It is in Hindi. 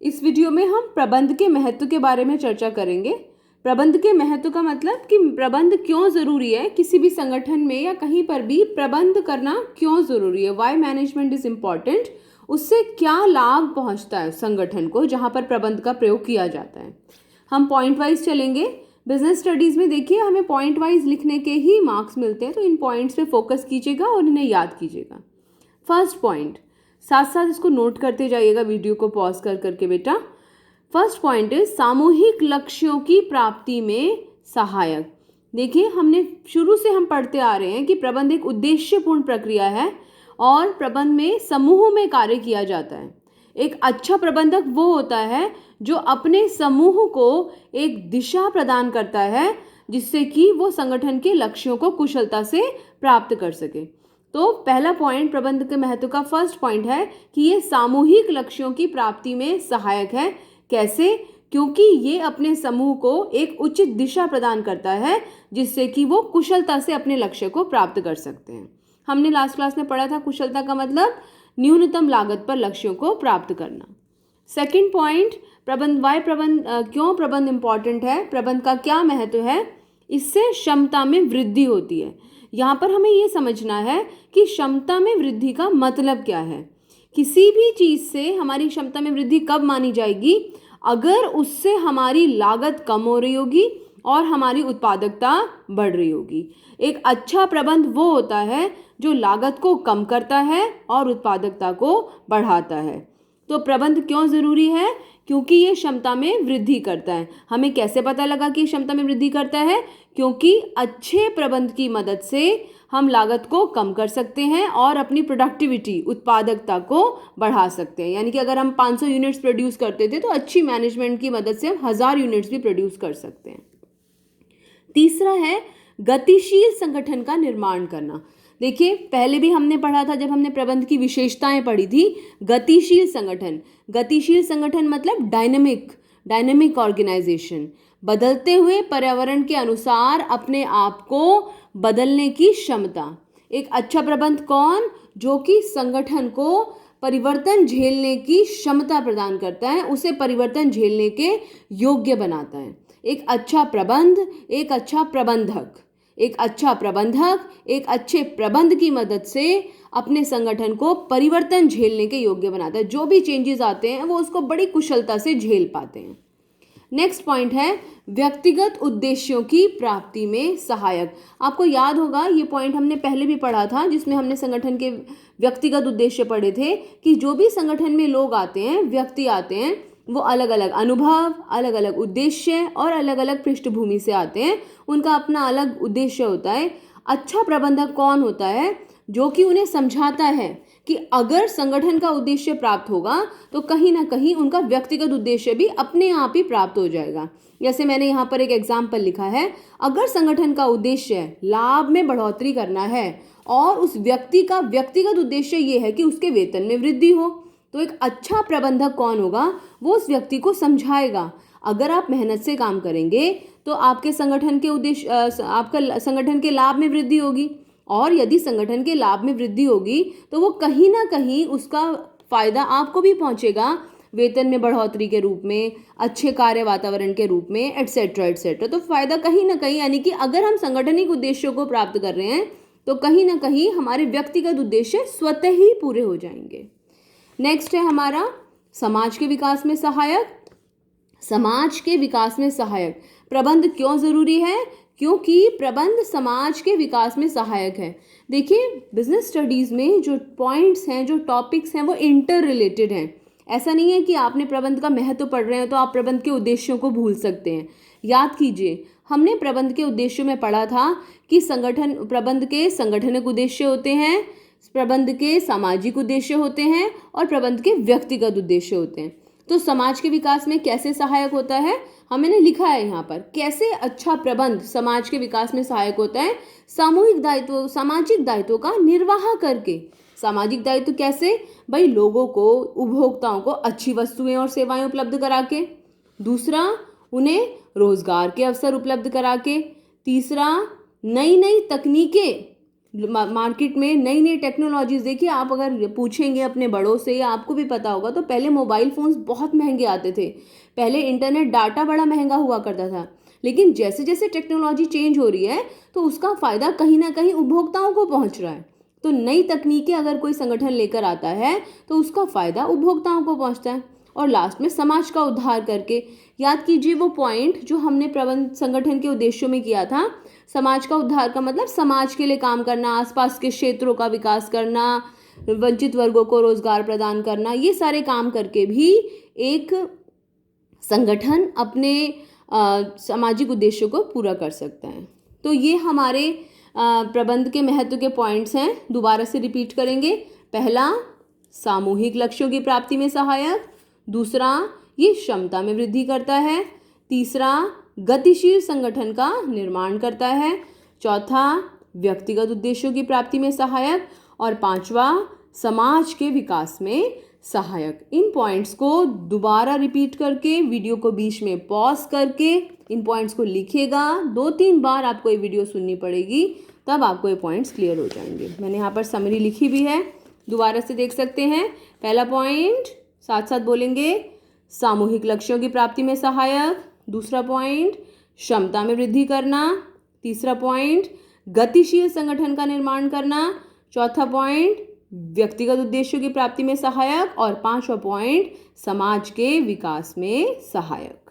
इस वीडियो में हम प्रबंध के महत्व के बारे में चर्चा करेंगे। प्रबंध के महत्व का मतलब कि प्रबंध क्यों ज़रूरी है, किसी भी संगठन में या कहीं पर भी प्रबंध करना क्यों ज़रूरी है, वाई मैनेजमेंट इज़ इम्पॉर्टेंट, उससे क्या लाभ पहुंचता है संगठन को जहां पर प्रबंध का प्रयोग किया जाता है। हम पॉइंट वाइज चलेंगे। बिजनेस स्टडीज़ में देखिए हमें पॉइंट वाइज लिखने के ही मार्क्स मिलते हैं, तो इन पॉइंट्स पे फोकस कीजिएगा और इन्हें याद कीजिएगा। फर्स्ट पॉइंट, साथ साथ इसको नोट करते जाइएगा वीडियो को पॉज कर करके बेटा। फर्स्ट पॉइंट है सामूहिक लक्ष्यों की प्राप्ति में सहायक। देखिए हमने शुरू से हम पढ़ते आ रहे हैं कि प्रबंध एक उद्देश्यपूर्ण प्रक्रिया है और प्रबंध में समूह में कार्य किया जाता है। एक अच्छा प्रबंधक वो होता है जो अपने समूह को एक दिशा प्रदान करता है जिससे कि वो संगठन के लक्ष्यों को कुशलता से प्राप्त कर सके। तो पहला पॉइंट प्रबंध के महत्व का फर्स्ट पॉइंट है कि ये सामूहिक लक्ष्यों की प्राप्ति में सहायक है। कैसे? क्योंकि ये अपने समूह को एक उचित दिशा प्रदान करता है जिससे कि वो कुशलता से अपने लक्ष्य को प्राप्त कर सकते हैं। हमने लास्ट क्लास में पढ़ा था कुशलता का मतलब न्यूनतम लागत पर लक्ष्यों को प्राप्त करना। सेकंड पॉइंट, क्यों प्रबंध इंपॉर्टेंट है, प्रबंध का क्या महत्व है, इससे क्षमता में वृद्धि होती है। यहाँ पर हमें ये समझना है कि क्षमता में वृद्धि का मतलब क्या है। किसी भी चीज़ से हमारी क्षमता में वृद्धि कब मानी जाएगी? अगर उससे हमारी लागत कम हो रही होगी और हमारी उत्पादकता बढ़ रही होगी। एक अच्छा प्रबंध वो होता है जो लागत को कम करता है और उत्पादकता को बढ़ाता है। तो प्रबंध क्यों ज़रूरी है? क्योंकि ये क्षमता में वृद्धि करता है। हमें कैसे पता लगा कि क्षमता में वृद्धि करता है? क्योंकि अच्छे प्रबंध की मदद से हम लागत को कम कर सकते हैं और अपनी प्रोडक्टिविटी, उत्पादकता को बढ़ा सकते हैं। यानी कि अगर हम 500 यूनिट्स प्रोड्यूस करते थे तो अच्छी मैनेजमेंट की मदद से हम 1000 यूनिट्स भी प्रोड्यूस कर सकते हैं। तीसरा है गतिशील संगठन का निर्माण करना। देखिए पहले भी हमने पढ़ा था जब हमने प्रबंध की विशेषताएं पढ़ी थी, गतिशील संगठन। गतिशील संगठन मतलब डायनेमिक ऑर्गेनाइजेशन, बदलते हुए पर्यावरण के अनुसार अपने आप को बदलने की क्षमता। एक अच्छा प्रबंध कौन? जो कि संगठन को परिवर्तन झेलने की क्षमता प्रदान करता है, उसे परिवर्तन झेलने के योग्य बनाता है। एक अच्छा प्रबंध, एक अच्छा प्रबंधक एक अच्छे प्रबंध की मदद से अपने संगठन को परिवर्तन झेलने के योग्य बनाता है। जो भी चेंजेस आते हैं वो उसको बड़ी कुशलता से झेल पाते हैं। नेक्स्ट पॉइंट है व्यक्तिगत उद्देश्यों की प्राप्ति में सहायक। आपको याद होगा ये पॉइंट हमने पहले भी पढ़ा था जिसमें हमने संगठन के व्यक्तिगत उद्देश्य पढ़े थे कि जो भी संगठन में लोग आते हैं, व्यक्ति आते हैं, वो अलग अलग अनुभव, अलग अलग उद्देश्य और अलग अलग पृष्ठभूमि से आते हैं। उनका अपना अलग उद्देश्य होता है। अच्छा प्रबंधक कौन होता है? जो कि उन्हें समझाता है कि अगर संगठन का उद्देश्य प्राप्त होगा तो कहीं ना कहीं उनका व्यक्तिगत उद्देश्य भी अपने आप ही प्राप्त हो जाएगा। जैसे मैंने यहाँ पर एक एग्जाम्पल लिखा है, अगर संगठन का उद्देश्य लाभ में बढ़ोतरी करना है और उस व्यक्ति का व्यक्तिगत उद्देश्य ये है कि उसके वेतन में वृद्धि हो, तो एक अच्छा प्रबंधक कौन होगा? वो उस व्यक्ति को समझाएगा। अगर आप मेहनत से काम करेंगे तो आपके संगठन के उद्देश्य आपका संगठन के लाभ में वृद्धि होगी, और यदि संगठन के लाभ में वृद्धि होगी तो वो कहीं ना कहीं उसका फायदा आपको भी पहुंचेगा, वेतन में बढ़ोतरी के रूप में, अच्छे कार्य वातावरण के रूप में, एटसेट्रा एटसेट्रा। तो फायदा कहीं ना कहीं, यानी कि अगर हम संगठनिक उद्देश्यों को प्राप्त कर रहे हैं तो कहीं ना कहीं हमारे व्यक्तिगत उद्देश्य स्वतः ही पूरे हो जाएंगे। नेक्स्ट है हमारा समाज के विकास में सहायक। समाज के विकास में सहायक प्रबंध क्यों जरूरी है? क्योंकि प्रबंध समाज के विकास में सहायक है। देखिए बिजनेस स्टडीज में जो पॉइंट्स हैं, जो टॉपिक्स हैं, वो इंटर रिलेटेड हैं। ऐसा नहीं है कि आपने प्रबंध का महत्व पढ़ रहे हैं तो आप प्रबंध के उद्देश्यों को भूल सकते हैं। याद कीजिए हमने प्रबंध के उद्देश्यों में पढ़ा था कि प्रबंध के संगठनिक उद्देश्य होते हैं, प्रबंध के सामाजिक उद्देश्य होते हैं और प्रबंध के व्यक्तिगत उद्देश्य होते हैं। तो समाज के विकास में कैसे सहायक होता है, हमने लिखा है यहाँ पर, कैसे अच्छा प्रबंध समाज के विकास में सहायक होता है। सामाजिक दायित्वों का निर्वाह करके। सामाजिक दायित्व कैसे? भाई लोगों को, उपभोक्ताओं को अच्छी वस्तुएं और सेवाएं उपलब्ध करा के। दूसरा, उन्हें रोजगार के अवसर उपलब्ध करा के। तीसरा, नई नई तकनीकें मार्केट में नई नई टेक्नोलॉजीज़, देखिए आप अगर पूछेंगे अपने बड़ों से या आपको भी पता होगा तो पहले मोबाइल फ़ोन्स बहुत महंगे आते थे, पहले इंटरनेट डाटा बड़ा महंगा हुआ करता था, लेकिन जैसे जैसे टेक्नोलॉजी चेंज हो रही है तो उसका फ़ायदा कहीं ना कहीं उपभोक्ताओं को पहुंच रहा है। तो नई तकनीकें अगर कोई संगठन लेकर आता है तो उसका फ़ायदा उपभोक्ताओं को पहुंचता है। और लास्ट में समाज का उद्धार करके, याद कीजिए वो पॉइंट जो हमने प्रबंध संगठन के उद्देश्यों में किया था। समाज का उद्धार का मतलब समाज के लिए काम करना, आसपास के क्षेत्रों का विकास करना, वंचित वर्गों को रोजगार प्रदान करना, ये सारे काम करके भी एक संगठन अपने सामाजिक उद्देश्यों को पूरा कर सकता है। तो ये हमारे प्रबंध के महत्व के पॉइंट्स हैं, दोबारा से रिपीट करेंगे। पहला, सामूहिक लक्ष्यों की प्राप्ति में सहायक। दूसरा, ये क्षमता में वृद्धि करता है। तीसरा, गतिशील संगठन का निर्माण करता है। चौथा, व्यक्तिगत उद्देश्यों की प्राप्ति में सहायक। और पांचवा, समाज के विकास में सहायक। इन पॉइंट्स को दोबारा रिपीट करके, वीडियो को बीच में पॉज करके इन पॉइंट्स को लिखिएगा। 2-3 बार आपको ये वीडियो सुननी पड़ेगी, तब आपको ये पॉइंट्स क्लियर हो जाएंगे। मैंने यहाँ पर समरी लिखी भी है, दोबारा से देख सकते हैं। पहला पॉइंट साथ साथ बोलेंगे, सामूहिक लक्ष्यों की प्राप्ति में सहायक। दूसरा पॉइंट, क्षमता में वृद्धि करना। तीसरा पॉइंट, गतिशील संगठन का निर्माण करना। चौथा पॉइंट, व्यक्तिगत उद्देश्यों की प्राप्ति में सहायक। और पांचवा पॉइंट, समाज के विकास में सहायक।